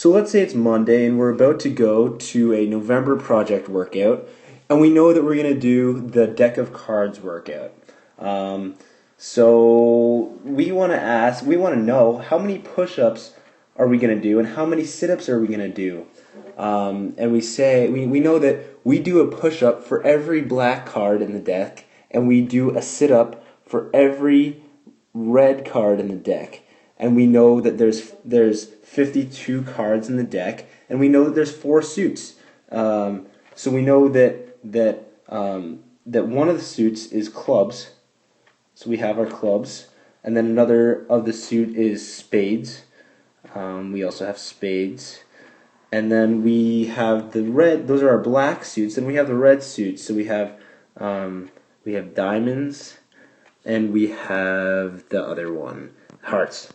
So let's say it's Monday and we're about to go to a November project workout, and we know that we're going to do the deck of cards workout. So we want to know how many push-ups are we going to do and how many sit-ups are we going to do. And we know that we do a push-up for every black card in the deck, and we do a sit-up for every red card in the deck. And we know that there's 52 cards in the deck, and we know that there's 4 suits. So we know that one of the suits is clubs. So we have our clubs, and then another of the suit is spades. We also have spades. And then we have the red, those are our black suits, and we have the red suits. So we have diamonds, and we have the other one, hearts.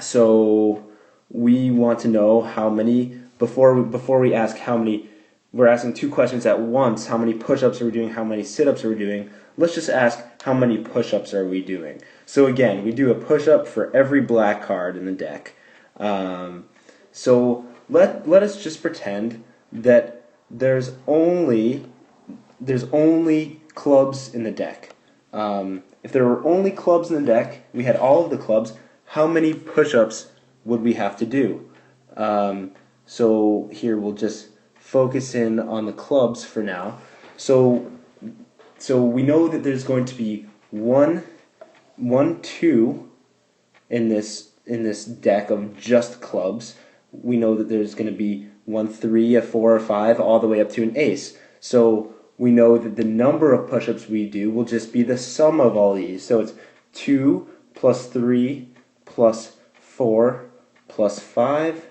So we want to know how many, before we ask how many, we're asking 2 questions at once. How many push-ups are we doing? How many sit-ups are we doing? Let's just ask how many push-ups are we doing. So again, we do a push-up for every black card in the deck. So let us just pretend that there's only clubs in the deck. If there were only clubs in the deck, we had all of the clubs, how many push-ups would we have to do? So here we'll just focus in on the clubs for now. So we know that there's going to be 1, 2 in this deck of just clubs. We know that there's going to be 1, 3, a 4, a 5, all the way up to an ace. So we know that the number of push-ups we do will just be the sum of all these. So it's 2 plus 3 plus 4 plus 5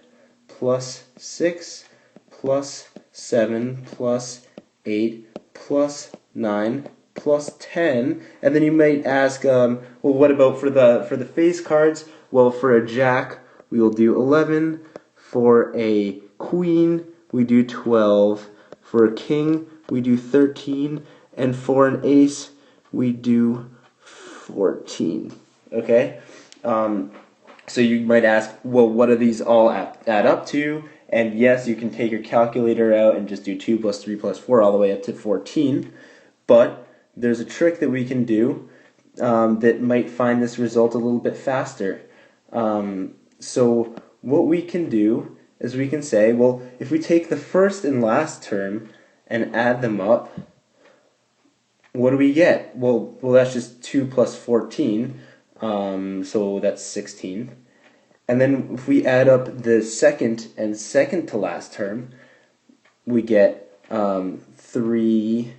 plus 6 plus 7 plus 8 plus 9 plus 10. And then you might ask, well, what about for the face cards? Well, for a jack, we will do 11. For a queen, we do 12. For a king, we do 13. And for an ace, we do 14. Okay? So you might ask, well, what do these all add up to? And yes, you can take your calculator out and just do 2 plus 3 plus 4 all the way up to 14. But there's a trick that we can do that might find this result a little bit faster. So what we can do is we can say, well, if we take the first and last term and add them up, what do we get? Well, that's just 2 plus 14, so that's 16. And then if we add up the second and second to last term, we get 3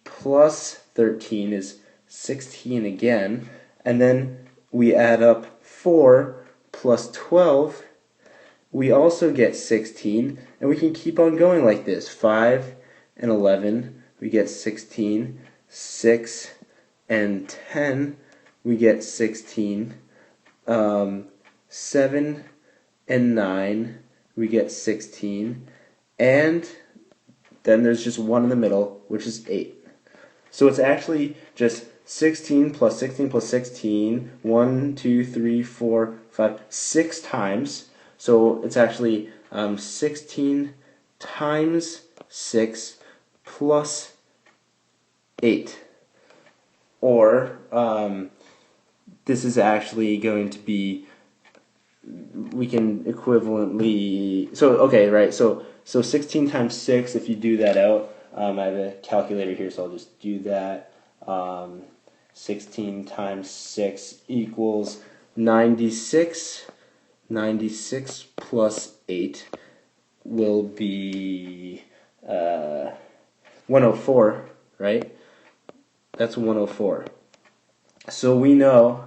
plus 13 is 16 again. And then we add up 4 plus 12, we also get 16. And we can keep on going like this. 5 and 11, we get 16. 6 and 10, we get 16. 7 and 9, we get 16. And then there's just 1 in the middle, which is 8. So it's actually just 16 plus 16 plus 16, 1, 2, 3, 4, 5, 6 times. So it's actually 16 times 6 plus 8. Or this is actually going to be, we can equivalently, so okay, right, so 16 times 6, if you do that out, I have a calculator here, so I'll just do that. 16 times 6 equals 96. 96 plus 8 will be 104, right? That's 104. So we know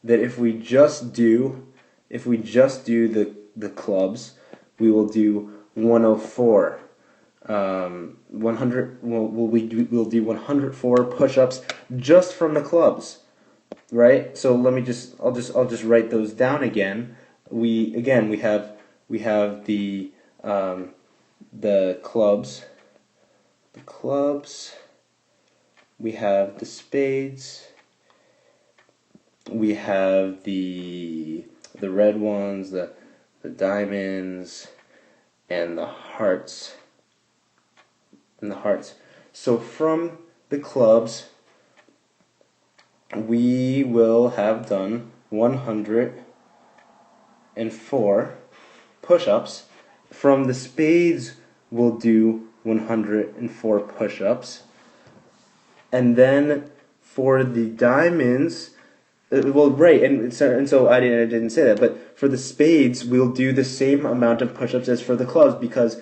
that if we just do the clubs, we will do 104. 100. We'll do 104 push-ups just from the clubs, right? So I'll just write those down again. We have the clubs. We have the spades. We have the the red ones, the diamonds, and the hearts. So from the clubs, we will have done 104 push-ups. From the spades, we'll do 104 push-ups. And then for the diamonds, well, right, and so I didn't say that, but for the spades, we'll do the same amount of push-ups as for the clubs, because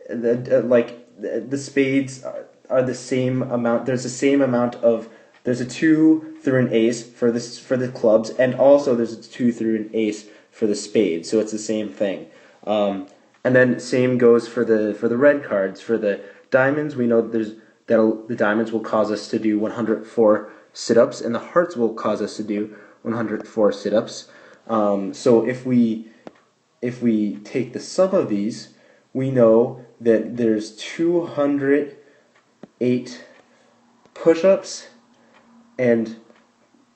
the spades are the same amount. There's the same amount of, there's a 2 through an ace for the clubs, and also there's a 2 through an ace for the spades. So it's the same thing. And then same goes for the red cards. For the diamonds, we know the diamonds will cause us to do 104 sit-ups, and the hearts will cause us to do 104 sit-ups. So if we take the sum of these, we know that there's 208 push-ups and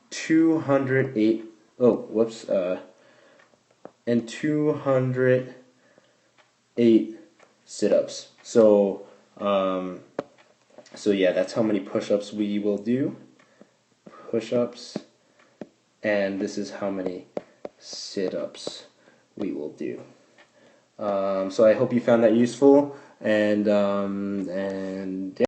208 and 208 sit-ups. So yeah, that's how many push-ups we will do. Push-ups, and this is how many sit-ups we will do. So I hope you found that useful, and yeah.